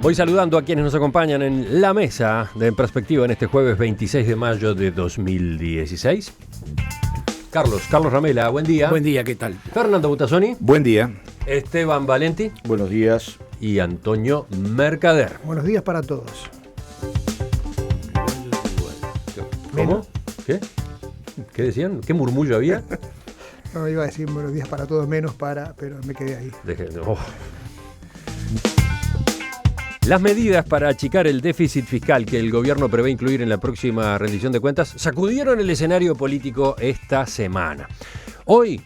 Voy saludando a quienes nos acompañan en la mesa de En Perspectiva en este jueves 26 de mayo de 2016. Carlos Ramela, buen día. Buen día, ¿qué tal? Fernando Butazzoni. Buen día. Esteban Valenti. Buenos días. Y Antonio Mercader. Buenos días para todos. ¿Cómo? ¿Qué? ¿Qué decían? ¿Qué murmullo había? No, iba a decir buenos días para todos, menos para, pero me quedé ahí. Las medidas para achicar el déficit fiscal que el gobierno prevé incluir en la próxima rendición de cuentas sacudieron el escenario político esta semana. Hoy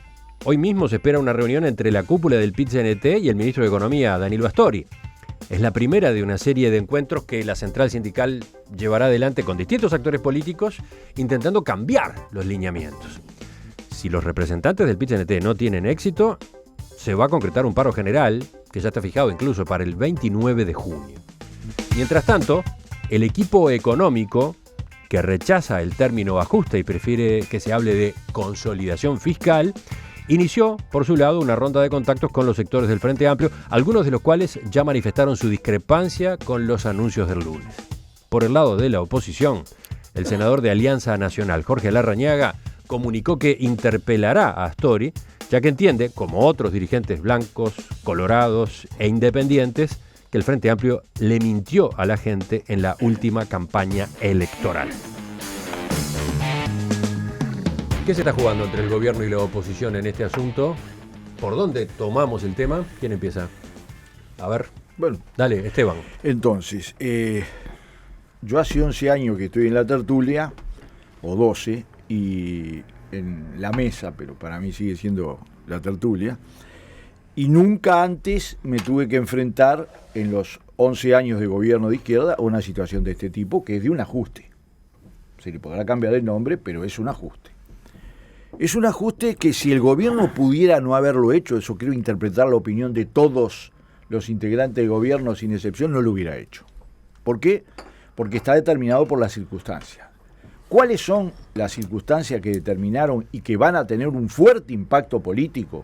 mismo se espera una reunión entre la cúpula del PIT-CNT y el ministro de Economía, Daniel Bastori. Es la primera de una serie de encuentros que la central sindical llevará adelante con distintos actores políticos intentando cambiar los lineamientos. Si los representantes del PIT-CNT no tienen éxito, se va a concretar un paro general que ya está fijado incluso para el 29 de junio. Mientras tanto, el equipo económico, que rechaza el término ajuste y prefiere que se hable de consolidación fiscal, inició, por su lado, una ronda de contactos con los sectores del Frente Amplio, algunos de los cuales ya manifestaron su discrepancia con los anuncios del lunes. Por el lado de la oposición, el senador de Alianza Nacional, Jorge Larrañaga, comunicó que interpelará a Astori, ya que entiende, como otros dirigentes blancos, colorados e independientes, que el Frente Amplio le mintió a la gente en la última campaña electoral. ¿Qué se está jugando entre el gobierno y la oposición en este asunto? ¿Por dónde tomamos el tema? ¿Quién empieza? A ver. Bueno, dale, Esteban. Entonces, yo hace 11 años que estoy en la tertulia, o 12, y en la mesa, pero para mí sigue siendo la tertulia, y nunca antes me tuve que enfrentar en los 11 años de gobierno de izquierda a una situación de este tipo, que es de un ajuste. Se le podrá cambiar el nombre, pero es un ajuste. Es un ajuste que si el gobierno pudiera no haberlo hecho, eso quiero interpretar la opinión de todos los integrantes del gobierno sin excepción, no lo hubiera hecho. ¿Por qué? Porque está determinado por las circunstancias. ¿Cuáles son las circunstancias que determinaron y que van a tener un fuerte impacto político?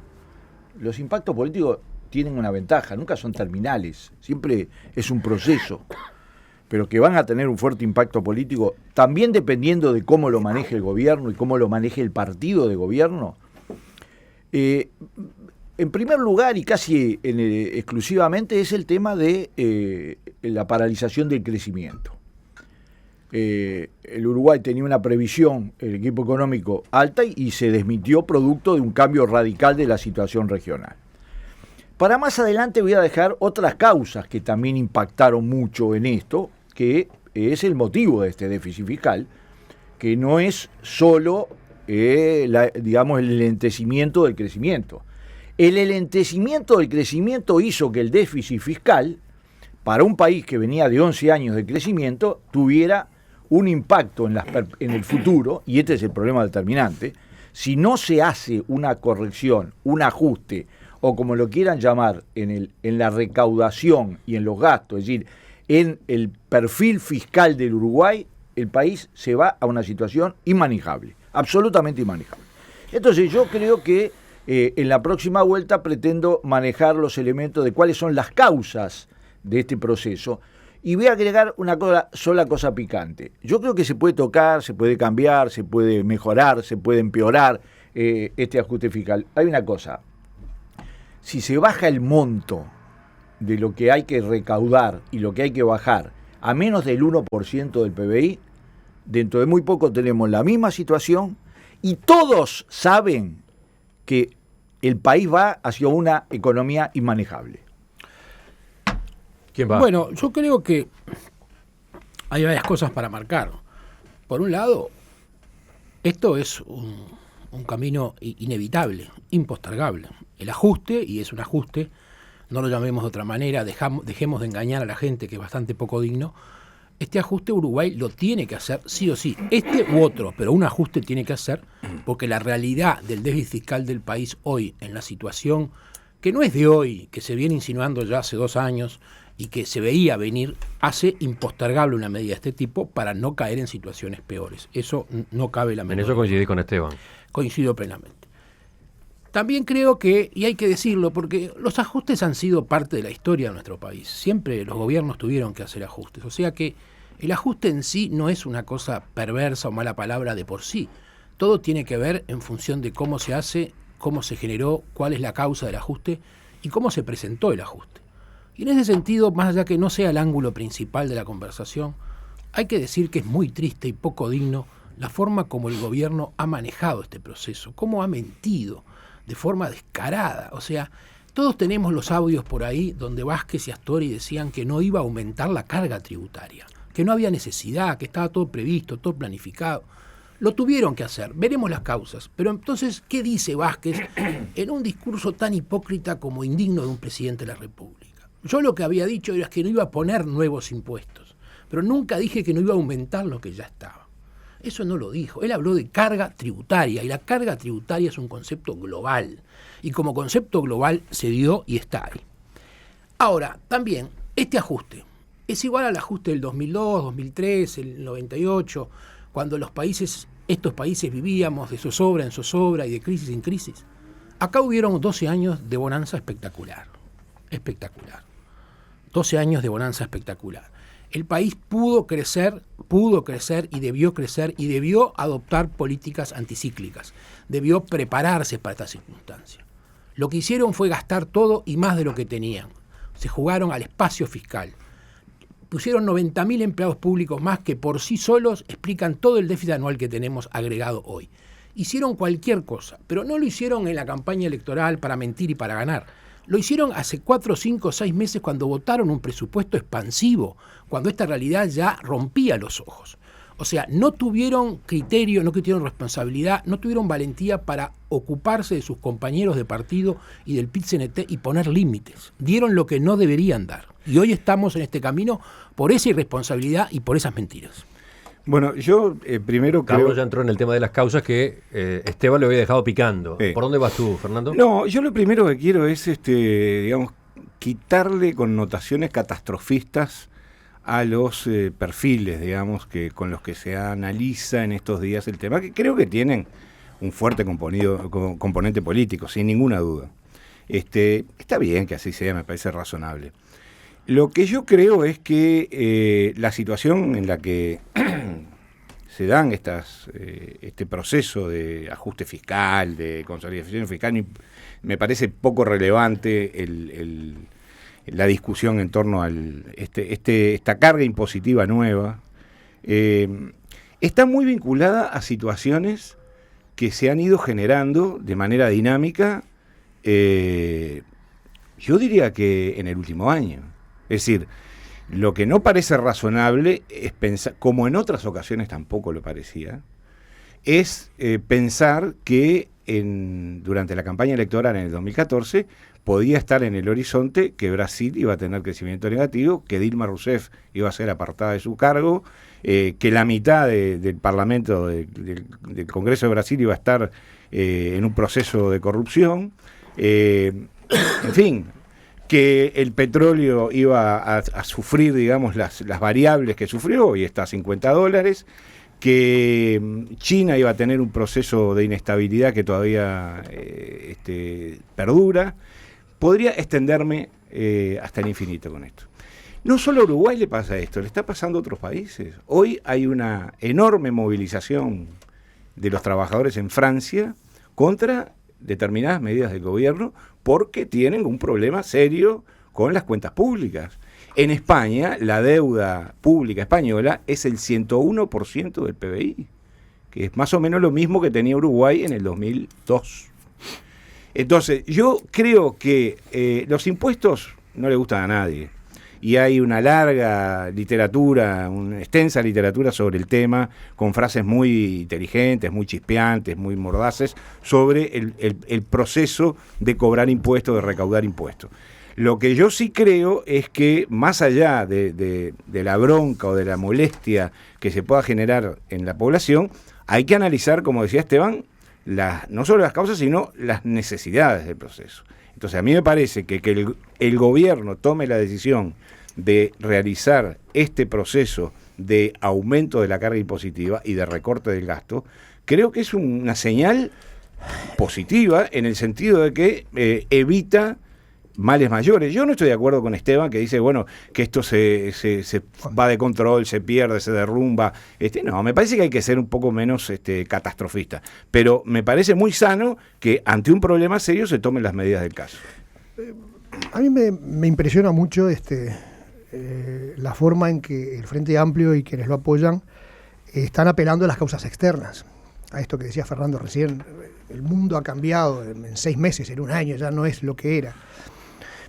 Los impactos políticos tienen una ventaja, nunca son terminales, siempre es un proceso, pero que van a tener un fuerte impacto político, también dependiendo de cómo lo maneje el gobierno y cómo lo maneje el partido de gobierno. En primer lugar, y casi exclusivamente, es el tema de la paralización del crecimiento. El Uruguay tenía una previsión, el equipo económico, alta y se desmintió producto de un cambio radical de la situación regional. Para más adelante voy a dejar otras causas que también impactaron mucho en esto, que es el motivo de este déficit fiscal, que no es solo el lentecimiento del crecimiento. El lentecimiento del crecimiento hizo que el déficit fiscal, para un país que venía de 11 años de crecimiento, tuviera un impacto en el futuro, y este es el problema determinante. Si no se hace una corrección, un ajuste, o como lo quieran llamar, en la recaudación y en los gastos, es decir, en el perfil fiscal del Uruguay, el país se va a una situación inmanejable, absolutamente inmanejable. Entonces yo creo que en la próxima vuelta pretendo manejar los elementos de cuáles son las causas de este proceso. Y voy a agregar una sola cosa picante. Yo creo que se puede tocar, se puede cambiar, se puede mejorar, se puede empeorar este ajuste fiscal. Hay una cosa, si se baja el monto de lo que hay que recaudar y lo que hay que bajar a menos del 1% del PBI, dentro de muy poco tenemos la misma situación y todos saben que el país va hacia una economía inmanejable. ¿Quién va? Bueno, yo creo que hay varias cosas para marcar. Por un lado, esto es un camino inevitable, impostergable. El ajuste, y es un ajuste, no lo llamemos de otra manera, dejemos de engañar a la gente, que es bastante poco digno. Este ajuste Uruguay lo tiene que hacer sí o sí, este u otro, pero un ajuste tiene que hacer, porque la realidad del déficit fiscal del país hoy, en la situación que no es de hoy, que se viene insinuando ya hace 2 años, y que se veía venir, hace impostergable una medida de este tipo para no caer en situaciones peores. Eso no cabe la menor. En eso coincidí con Esteban. Coincido plenamente. También creo que, y hay que decirlo, porque los ajustes han sido parte de la historia de nuestro país. Siempre los gobiernos tuvieron que hacer ajustes. O sea que el ajuste en sí no es una cosa perversa o mala palabra de por sí. Todo tiene que ver en función de cómo se hace, cómo se generó, cuál es la causa del ajuste y cómo se presentó el ajuste. Y en ese sentido, más allá que no sea el ángulo principal de la conversación, hay que decir que es muy triste y poco digno la forma como el gobierno ha manejado este proceso, cómo ha mentido de forma descarada. O sea, todos tenemos los audios por ahí donde Vázquez y Astori decían que no iba a aumentar la carga tributaria, que no había necesidad, que estaba todo previsto, todo planificado. Lo tuvieron que hacer, veremos las causas. Pero entonces, ¿qué dice Vázquez en un discurso tan hipócrita como indigno de un presidente de la República? Yo lo que había dicho era que no iba a poner nuevos impuestos, pero nunca dije que no iba a aumentar lo que ya estaba. Eso no lo dijo. Él habló de carga tributaria, y la carga tributaria es un concepto global. Y como concepto global se dio y está ahí. Ahora, también, este ajuste es igual al ajuste del 2002, 2003, el 98, cuando estos países vivíamos de zozobra en zozobra y de crisis en crisis. Acá hubieron 12 años de bonanza espectacular. 12 años de bonanza espectacular. El país pudo crecer y debió adoptar políticas anticíclicas, debió prepararse para esta circunstancia. Lo que hicieron fue gastar todo y más de lo que tenían. Se jugaron al espacio fiscal. Pusieron 90.000 empleados públicos más que por sí solos explican todo el déficit anual que tenemos agregado hoy. Hicieron cualquier cosa, pero no lo hicieron en la campaña electoral para mentir y para ganar. Lo hicieron hace 4, 5, 6 meses cuando votaron un presupuesto expansivo, cuando esta realidad ya rompía los ojos. O sea, no tuvieron criterio, no tuvieron responsabilidad, no tuvieron valentía para ocuparse de sus compañeros de partido y del PIT-CNT y poner límites. Dieron lo que no deberían dar. Y hoy estamos en este camino por esa irresponsabilidad y por esas mentiras. Bueno, yo primero creo... Carlos ya entró en el tema de las causas que Esteban le había dejado picando. ¿Por dónde vas tú, Fernando? No, yo lo primero que quiero es, digamos, quitarle connotaciones catastrofistas a los perfiles, digamos, con los que se analiza en estos días el tema, que creo que tienen un fuerte componente político, sin ninguna duda. Está bien que así sea, me parece razonable. Lo que yo creo es que la situación en la que se dan este proceso de ajuste fiscal, de consolidación fiscal, me parece poco relevante la discusión en torno a esta carga impositiva nueva. Está muy vinculada a situaciones que se han ido generando de manera dinámica, yo diría que en el último año. Es decir, lo que no parece razonable es pensar, como en otras ocasiones tampoco lo parecía, es pensar que durante la campaña electoral en el 2014 podía estar en el horizonte que Brasil iba a tener crecimiento negativo, que Dilma Rousseff iba a ser apartada de su cargo, que la mitad del Parlamento del Congreso de Brasil iba a estar en un proceso de corrupción, en fin, que el petróleo iba a sufrir, digamos, las variables que sufrió, y está a $50, que China iba a tener un proceso de inestabilidad que todavía perdura. Podría extenderme hasta el infinito con esto. No solo a Uruguay le pasa esto, le está pasando a otros países. Hoy hay una enorme movilización de los trabajadores en Francia contra determinadas medidas del gobierno porque tienen un problema serio con las cuentas públicas. En España, la deuda pública española es el 101% del PBI, que es más o menos lo mismo que tenía Uruguay en el 2002. Entonces, yo creo que los impuestos no le gustan a nadie. Y hay una larga literatura, una extensa literatura sobre el tema, con frases muy inteligentes, muy chispeantes, muy mordaces, sobre el proceso de cobrar impuestos, de recaudar impuestos. Lo que yo sí creo es que, más allá de la bronca o de la molestia que se pueda generar en la población, hay que analizar, como decía Esteban, no solo las causas, sino las necesidades del proceso. Entonces, a mí me parece que el gobierno tome la decisión de realizar este proceso de aumento de la carga impositiva y de recorte del gasto, creo que es una señal positiva en el sentido de que evita males mayores. Yo no estoy de acuerdo con Esteban, que dice, bueno, que esto se va de control, se pierde, se derrumba. No, me parece que hay que ser un poco menos catastrofista. Pero me parece muy sano que ante un problema serio se tomen las medidas del caso. A mí me impresiona mucho la forma en que el Frente Amplio y quienes lo apoyan están apelando a las causas externas. A esto que decía Fernando recién, el mundo ha cambiado en 6 meses, en un año, ya no es lo que era.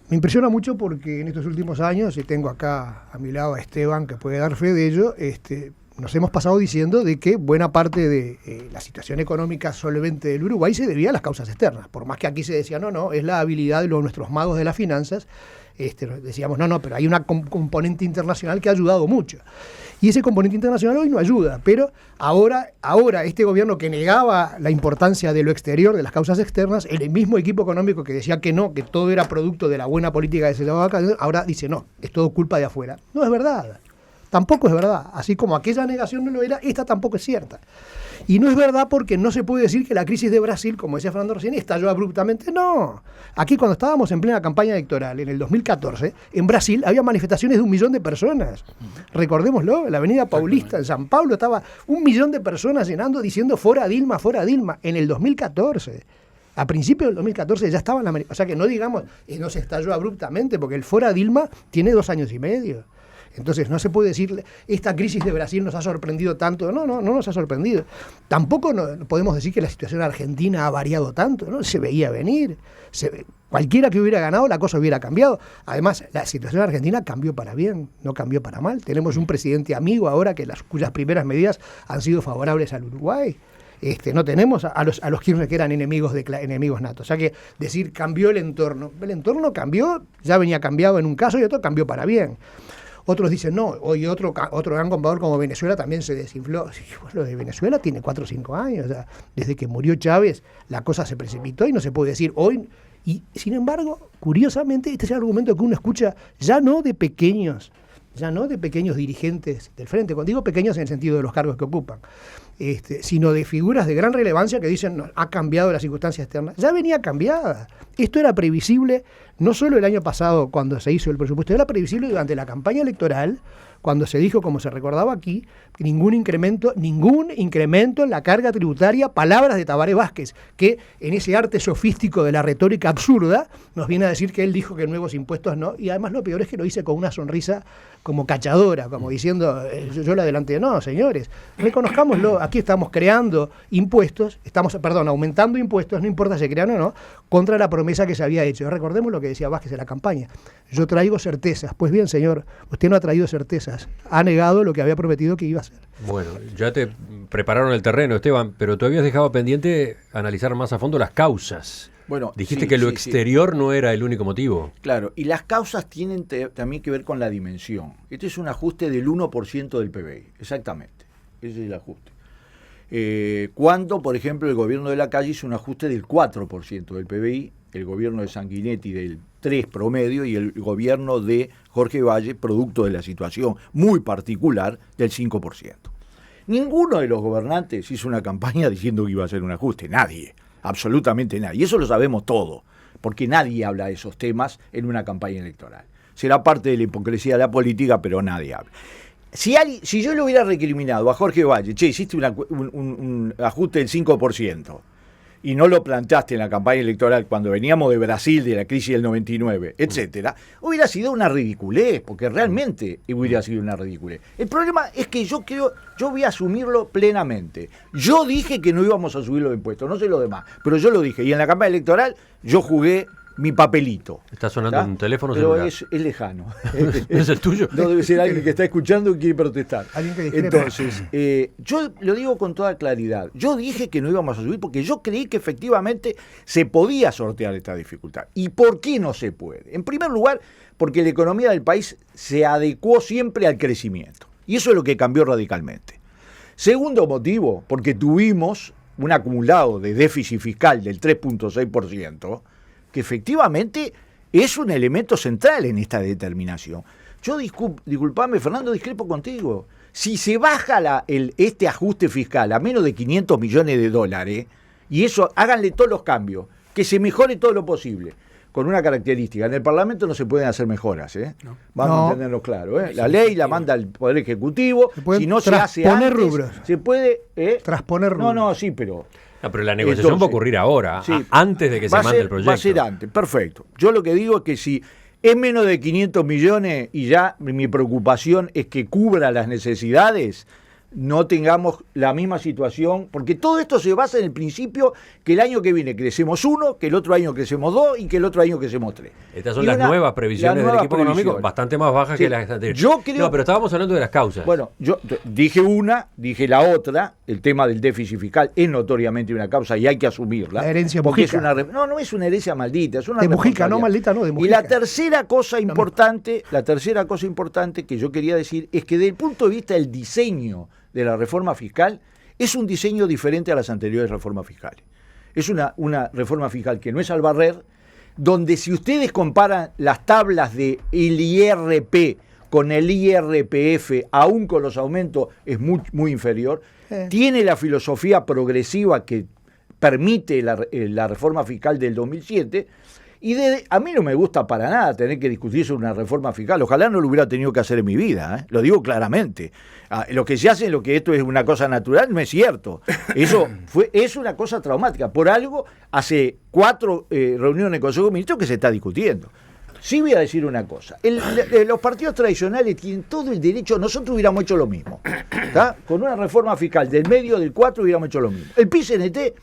Me impresiona mucho porque en estos últimos años, y tengo acá a mi lado a Esteban que puede dar fe de ello, nos hemos pasado diciendo de que buena parte de la situación económica solvente del Uruguay se debía a las causas externas. Por más que aquí se decía, no, es la habilidad de nuestros magos de las finanzas, decíamos, no, pero hay una componente internacional que ha ayudado mucho. Y ese componente internacional hoy no ayuda, pero ahora este gobierno que negaba la importancia de lo exterior, de las causas externas, el mismo equipo económico que decía que no, que todo era producto de la buena política de ese lado acá, ahora dice no, es todo culpa de afuera. No es verdad, tampoco es verdad. Así como aquella negación no lo era, esta tampoco es cierta. Y no es verdad porque no se puede decir que la crisis de Brasil, como decía Fernando recién, estalló abruptamente. No. Aquí cuando estábamos en plena campaña electoral, en el 2014, en Brasil había manifestaciones de 1 millón de personas. Recordémoslo, en la avenida Paulista, en San Pablo, estaba 1 millón de personas llenando diciendo fuera Dilma, en el 2014. A principios del 2014 ya estaban las manifestaciones. O sea que no digamos, no se estalló abruptamente, porque el fuera Dilma tiene 2 años y medio. Entonces no se puede decir, esta crisis de Brasil nos ha sorprendido tanto. No nos ha sorprendido. Tampoco podemos decir que la situación argentina ha variado tanto, ¿no? Se veía venir. Cualquiera que hubiera ganado, la cosa hubiera cambiado. Además, la situación argentina cambió para bien, no cambió para mal. Tenemos un presidente amigo ahora cuyas primeras medidas han sido favorables al Uruguay. No tenemos a los Kirchner que eran enemigos natos. O sea que decir cambió el entorno cambió, ya venía cambiado en un caso y otro cambió para bien. Otros dicen, no, hoy otro gran comprador como Venezuela también se desinfló. Lo de Venezuela tiene 4 o 5 años. O sea, desde que murió Chávez, la cosa se precipitó y no se puede decir hoy. Y, sin embargo, curiosamente, este es el argumento que uno escucha ya no de pequeños dirigentes del Frente, cuando digo pequeños en el sentido de los cargos que ocupan, sino de figuras de gran relevancia que dicen, no, ha cambiado la circunstancia externa. Ya venía cambiada. Esto era previsible, no solo el año pasado cuando se hizo el presupuesto, era previsible durante la campaña electoral, cuando se dijo, como se recordaba aquí, ningún incremento en la carga tributaria, palabras de Tabaré Vázquez, que en ese arte sofístico de la retórica absurda nos viene a decir que él dijo que nuevos impuestos no, y además lo peor es que lo dice con una sonrisa como cachadora, como diciendo, yo le adelanté, no, señores, reconozcámoslo, aquí estamos creando impuestos, aumentando impuestos, no importa si crean o no, contra la promesa que se había hecho. Recordemos lo que decía Vázquez en la campaña, yo traigo certezas. Pues bien, señor, usted no ha traído certezas, ha negado lo que había prometido que iba a hacer. Bueno, ya te prepararon el terreno, Esteban, pero tú habías dejado pendiente analizar más a fondo las causas. Bueno, dijiste que lo exterior no era el único motivo. Claro, y las causas tienen también que ver con la dimensión. Este es un ajuste del 1% del PBI, exactamente. Ese es el ajuste. Cuando, por ejemplo, el gobierno de Lacalle hizo un ajuste del 4% del PBI, el gobierno de Sanguinetti del 3% promedio y el gobierno de Jorge Valle, producto de la situación muy particular, del 5%. Ninguno de los gobernantes hizo una campaña diciendo que iba a ser un ajuste, nadie, absolutamente nadie. Y eso lo sabemos todo, porque nadie habla de esos temas en una campaña electoral. Será parte de la hipocresía de la política, pero nadie habla. Si yo le hubiera recriminado a Jorge Valle, hiciste un ajuste del 5%, y no lo planteaste en la campaña electoral cuando veníamos de Brasil, de la crisis del 99, etcétera, hubiera sido una ridiculez, porque realmente hubiera sido una ridiculez. El problema es que yo voy a asumirlo plenamente. Yo dije que no íbamos a subir los impuestos, no sé lo demás, pero yo lo dije, y en la campaña electoral yo jugué mi papelito. ¿Está sonando un teléfono pero celular? Es lejano. ¿Es el tuyo? No debe ser alguien que está escuchando y quiere protestar. Alguien que discrepa. Entonces, yo lo digo con toda claridad. Yo dije que no íbamos a subir porque yo creí que efectivamente se podía sortear esta dificultad. ¿Y por qué no se puede? En primer lugar, porque la economía del país se adecuó siempre al crecimiento. Y eso es lo que cambió radicalmente. Segundo motivo, porque tuvimos un acumulado de déficit fiscal del 3.6%, que efectivamente es un elemento central en esta determinación. Yo, disculpame, Fernando, discrepo contigo. Si se baja este ajuste fiscal a menos de $500 millones, Y eso, háganle todos los cambios, que se mejore todo lo posible. Con una característica, en el Parlamento no se pueden hacer mejoras, No. Vamos a entenderlo claro. La ley la manda el Poder Ejecutivo, si no se hace antes, rubros. se puede... Transponer rubros. No, sí, pero... No, pero la negociación va a ocurrir ahora, sí, antes de que se mande el proyecto. Va a ser antes, perfecto. Yo lo que digo es que si es menos de 500 millones y ya mi preocupación es que cubra las necesidades, no tengamos la misma situación, porque todo esto se basa en el principio que el año que viene crecemos 1, que el otro año crecemos 2 y que el otro año crecemos 3. Estas son las nuevas previsiones del equipo económico, bastante más bajas que las anteriores. Yo creo, no, pero estábamos hablando de las causas. Bueno, yo dije una, dije la otra, el tema del déficit fiscal es notoriamente una causa y hay que asumirla. La herencia porque Mujica. No es una herencia maldita, es una de Mujica, no maldita, no, de Mujica. Y la tercera cosa importante que yo quería decir es que desde el punto de vista del diseño de la reforma fiscal, es un diseño diferente a las anteriores reformas fiscales. Es una reforma fiscal que no es al barrer, donde si ustedes comparan las tablas del IRP con el IRPF, aún con los aumentos, es muy, muy inferior. Tiene la filosofía progresiva que permite la reforma fiscal del 2007, y a mí no me gusta para nada tener que discutir sobre una reforma fiscal. Ojalá no lo hubiera tenido que hacer en mi vida, lo digo claramente. Lo que se hace, lo que esto es una cosa natural, no es cierto. Eso es una cosa traumática. Por algo, hace 4 reuniones de Consejo de Ministros que se está discutiendo. Sí voy a decir una cosa. Los partidos tradicionales tienen todo el derecho, nosotros hubiéramos hecho lo mismo. ¿Tá? Con una reforma fiscal del medio del 4 hubiéramos hecho lo mismo. El PIS-CNT,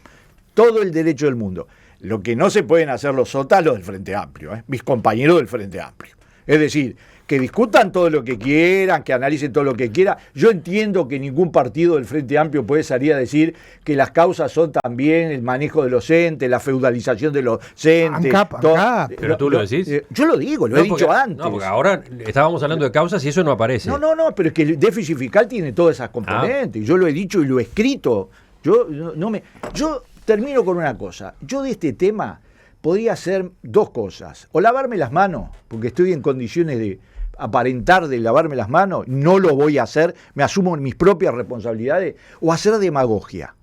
todo el derecho del mundo. Lo que no se pueden hacer los sótalos del Frente Amplio, mis compañeros del Frente Amplio. Es decir, que discutan todo lo que quieran, que analicen todo lo que quieran. Yo entiendo que ningún partido del Frente Amplio puede salir a decir que las causas son también el manejo de los entes, la feudalización de los entes. ANCAP. ¿Pero tú lo decís? Yo lo digo, lo he dicho antes. No, porque ahora estábamos hablando de causas y eso no aparece. No, pero es que el déficit fiscal tiene todas esas componentes. Yo lo he dicho y lo he escrito. Yo termino con una cosa. Yo de este tema podría hacer 2 cosas. O lavarme las manos, porque estoy en condiciones de aparentar de lavarme las manos, no lo voy a hacer, me asumo mis propias responsabilidades, o hacer demagogia.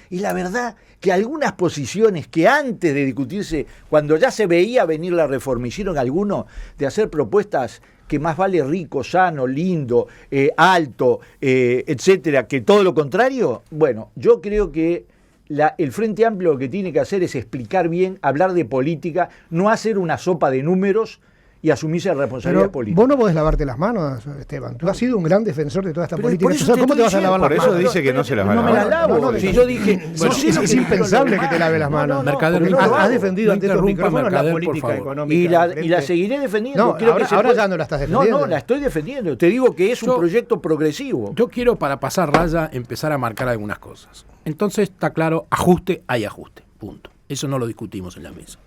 Y la verdad que algunas posiciones que antes de discutirse, cuando ya se veía venir la reforma, hicieron algunos de hacer propuestas que más vale rico, sano, lindo, alto, etcétera, que todo lo contrario. Bueno, yo creo que el Frente Amplio lo que tiene que hacer es explicar bien, hablar de política, no hacer una sopa de números y asumirse responsabilidad política. Vos no podés lavarte las manos, Esteban. Tú has sido un gran defensor de toda esta política. ¿Cómo te vas a lavar las manos? Por eso dice que no se las va a lavar. No me las lavo. Si yo dije... es impensable que te lave las manos. Has defendido ante estos micrófonos la política económica. Y la seguiré defendiendo. Ahora ya no la estás defendiendo. No, la estoy defendiendo. Te digo que es un proyecto progresivo. Yo quiero, para pasar raya, empezar a marcar algunas cosas. Entonces, está claro, hay ajuste, punto. Eso no lo discutimos en la mesa.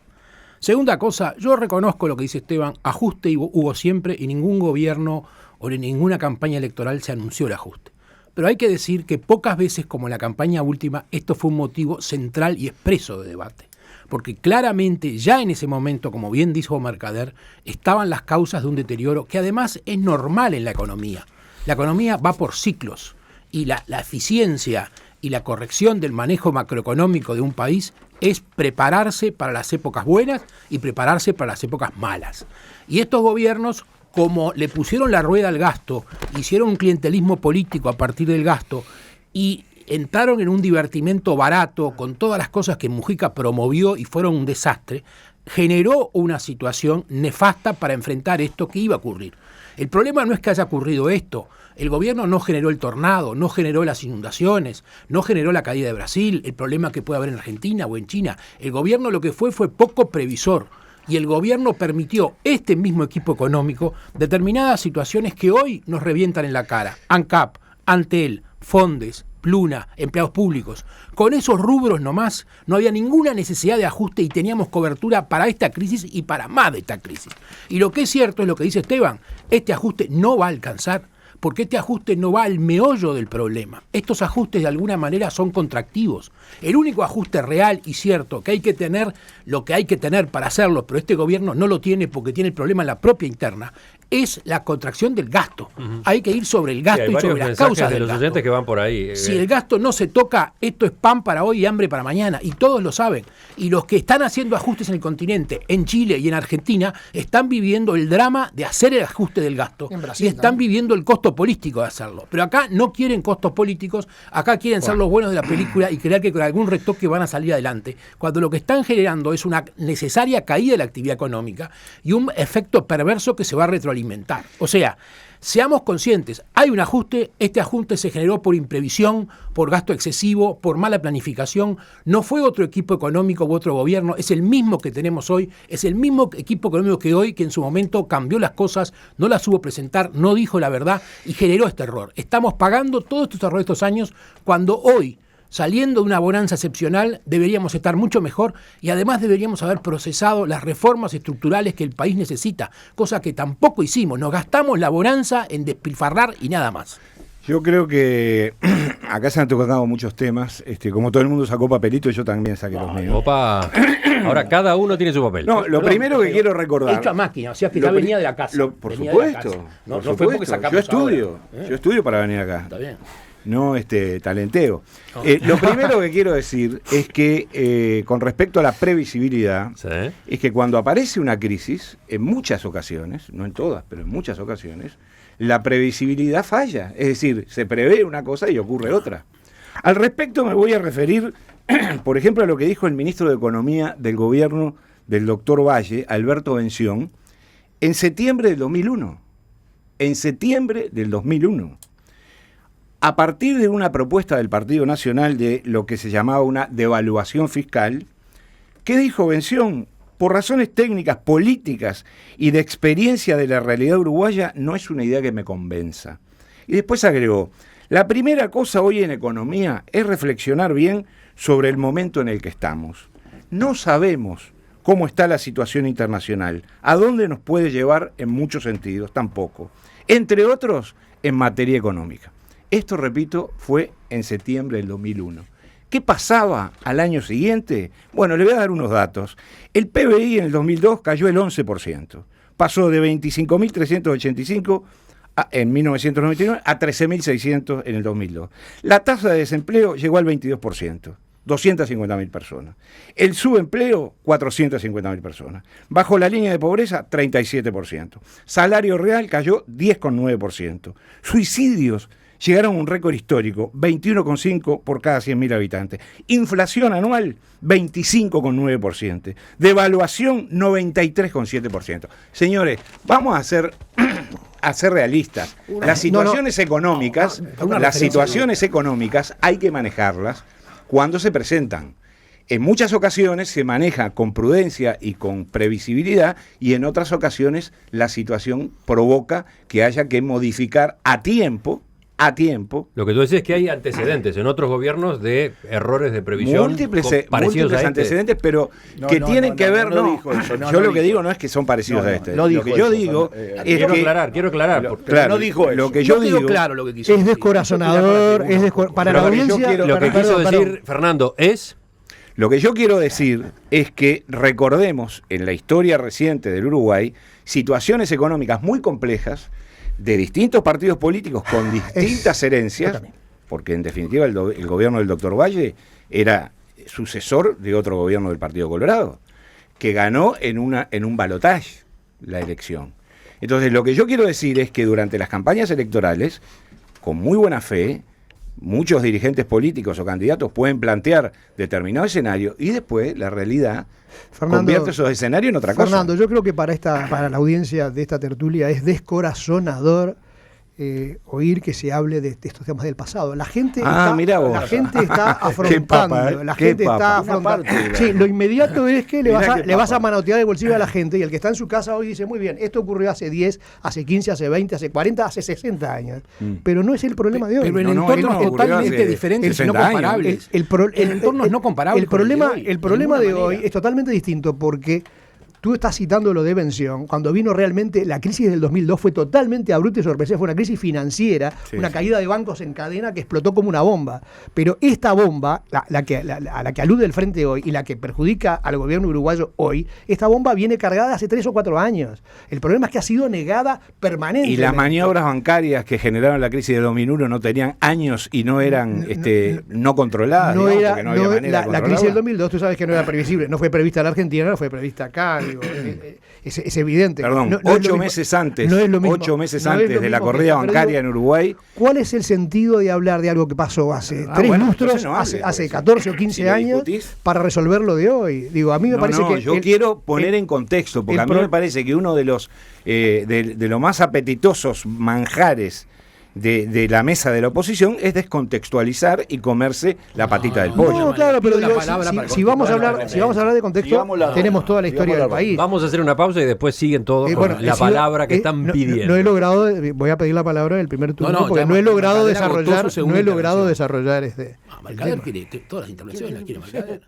Segunda cosa, yo reconozco lo que dice Esteban, ajuste hubo siempre y ningún gobierno o en ninguna campaña electoral se anunció el ajuste. Pero hay que decir que pocas veces, como en la campaña última, esto fue un motivo central y expreso de debate. Porque claramente ya en ese momento, como bien dijo Mercader, estaban las causas de un deterioro que además es normal en la economía. La economía va por ciclos y la eficiencia y la corrección del manejo macroeconómico de un país es prepararse para las épocas buenas y prepararse para las épocas malas. Y estos gobiernos, como le pusieron la rueda al gasto, hicieron un clientelismo político a partir del gasto y entraron en un divertimento barato con todas las cosas que Mujica promovió y fueron un desastre, generó una situación nefasta para enfrentar esto que iba a ocurrir. El problema no es que haya ocurrido esto. El gobierno no generó el tornado, no generó las inundaciones, no generó la caída de Brasil, el problema que puede haber en Argentina o en China. El gobierno lo que fue poco previsor y el gobierno permitió, este mismo equipo económico, determinadas situaciones que hoy nos revientan en la cara. ANCAP, Antel, Fondes, Pluna, empleados públicos. Con esos rubros nomás no había ninguna necesidad de ajuste y teníamos cobertura para esta crisis y para más de esta crisis. Y lo que es cierto es lo que dice Esteban, este ajuste no va a alcanzar porque este ajuste no va al meollo del problema. Estos ajustes de alguna manera son contractivos. El único ajuste real y cierto que hay que tener, lo que hay que tener para hacerlo, pero este gobierno no lo tiene porque tiene el problema en la propia interna, es la contracción del gasto. Hay que ir sobre el gasto hay y sobre las causas de del los gasto. oyentes que van por ahí. Si el gasto no se toca, esto es pan para hoy y hambre para mañana, y todos lo saben. Y los que están haciendo ajustes en el continente, en Chile y en Argentina, están viviendo el drama de hacer el ajuste del gasto. En Brasil Y están viviendo el costo político de hacerlo. Pero acá no quieren costos políticos, acá quieren ser los buenos de la película y creer que con algún retoque van a salir adelante, cuando lo que están generando es una necesaria caída de la actividad económica y un efecto perverso que se va a retroalimentar. O sea, seamos conscientes, hay un ajuste, este ajuste se generó por imprevisión, por gasto excesivo, por mala planificación, no fue otro equipo económico u otro gobierno, es el mismo que tenemos hoy, es el mismo equipo económico que hoy, que en su momento cambió las cosas, no las supo presentar, no dijo la verdad y generó este error. Estamos pagando todos estos errores de estos años cuando hoy, saliendo de una bonanza excepcional, deberíamos estar mucho mejor y además deberíamos haber procesado las reformas estructurales que el país necesita, cosa que tampoco hicimos. Nos gastamos la bonanza en despilfarrar y nada más. Yo creo que acá se han tocado muchos temas. Como todo el mundo sacó papelito, yo también saqué los míos. Opa, ahora cada uno tiene su papel. No, lo primero que quiero recordar. Hecho a máquina, o sea que ya venía de la casa. Por venía de la supuesto. casa. No, por no fue porque supuesto. sacamos Yo estudio. ahora. Yo estudio para venir acá. Está bien. No talenteo. Lo primero que quiero decir es que con respecto a la previsibilidad, Sí. es que cuando aparece una crisis, en muchas ocasiones, no en todas, pero en muchas ocasiones, la previsibilidad falla. Es decir, se prevé una cosa y ocurre otra. Al respecto me voy a referir, por ejemplo, a lo que dijo el ministro de Economía del gobierno del doctor Valle, Alberto Bención, en septiembre del 2001. En septiembre del 2001. A partir de una propuesta del Partido Nacional de lo que se llamaba una devaluación fiscal, ¿qué dijo Bención? Por razones técnicas, políticas y de experiencia de la realidad uruguaya, no es una idea que me convenza. Y después agregó, la primera cosa hoy en economía es reflexionar bien sobre el momento en el que estamos. No sabemos cómo está la situación internacional, a dónde nos puede llevar en muchos sentidos, tampoco. Entre otros, en materia económica. Esto, repito, fue en septiembre del 2001. ¿Qué pasaba al año siguiente? Bueno, le voy a dar unos datos. El PBI en el 2002 cayó el 11%. Pasó de 25.385 en 1999 a 13.600 en el 2002. La tasa de desempleo llegó al 22%. 250.000 personas. El subempleo, 450.000 personas. Bajo la línea de pobreza, 37%. Salario real cayó 10,9%. Suicidios llegaron a un récord histórico, 21,5 por cada 100.000 habitantes. Inflación anual, 25,9%. Devaluación, 93,7%. Señores, vamos a ser realistas. Las situaciones económicas, hay que manejarlas cuando se presentan. En muchas ocasiones se maneja con prudencia y con previsibilidad y en otras ocasiones la situación provoca que haya que modificar a tiempo. Lo que tú decís es que hay antecedentes en otros gobiernos de errores de previsión múltiples parecidos a este. antecedentes, pero que tienen que ver, no. Yo lo que digo no es que son parecidos a este. Lo que yo digo es Quiero que aclarar. claro, no dijo eso. lo que yo digo claro lo que quiso Es decir. descorazonador, para la audiencia. Lo que quiso decir Fernando es... Lo que yo quiero decir es que recordemos en la historia reciente del Uruguay situaciones económicas muy complejas de distintos partidos políticos con distintas herencias, porque en definitiva el gobierno del doctor Valle era sucesor de otro gobierno del Partido Colorado, que ganó en un balotaje la elección. Entonces lo que yo quiero decir es que durante las campañas electorales, con muy buena fe, muchos dirigentes políticos o candidatos pueden plantear determinado escenario y después la realidad convierte esos escenarios en otra cosa. Fernando, yo creo que para la audiencia de esta tertulia es descorazonador oír que se hable de estos temas del pasado. La gente está afrontando. Sí, lo inmediato es que le vas a manotear el bolsillo a la gente y el que está en su casa hoy dice, muy bien, esto ocurrió hace 10, hace 15, hace 20, hace 40, hace 60 años. Pero no es el problema de hoy. Pero en entornos totalmente diferentes y no comparables. Entornos no comparables. El problema de hoy es totalmente distinto porque Tú estás citando lo de Vención, cuando vino realmente la crisis del 2002 fue totalmente abrupta y sorpresiva, fue una crisis financiera, una caída de bancos en cadena que explotó como una bomba. Pero esta bomba, a la que alude el Frente hoy y la que perjudica al gobierno uruguayo hoy, esta bomba viene cargada hace 3 o 4 años. El problema es que ha sido negada permanentemente. Y las maniobras bancarias que generaron la crisis de 2001 no tenían años y no eran no controladas. No digamos, era, porque no había manera de la crisis del controlarla. 2002, tú sabes que no era previsible, no fue prevista en la Argentina, no fue prevista acá, digo, es evidente. Perdón, No es 8 lo meses antes, no es lo mismo, 8 meses no es lo antes de la mismo, corrida pero bancaria digo, en Uruguay. ¿Cuál es el sentido de hablar de algo que pasó hace 3 bueno, lustros, entonces no hable, hace pues. 14 o 15 Si lo años, discutís. para resolver lo de hoy? Digo, a mí me parece que... Yo quiero poner en contexto, porque a mí me parece que uno de los más apetitosos manjares de la mesa de la oposición es descontextualizar y comerse la patita del pollo. No, claro, pero La digo, palabra para si vamos a hablar de contexto, Sigamos la- tenemos toda la historia del sigamos la- país. Vamos a hacer una pausa y después siguen todos con Bueno, la he sido- palabra que están pidiendo. No he logrado, voy a pedir la palabra del primer turno, No, porque ya no he logrado Mercader agotó su desarrollar, segunda no he logrado intervención. desarrollar Mercader quiere todas las intervenciones las quiere Mercader.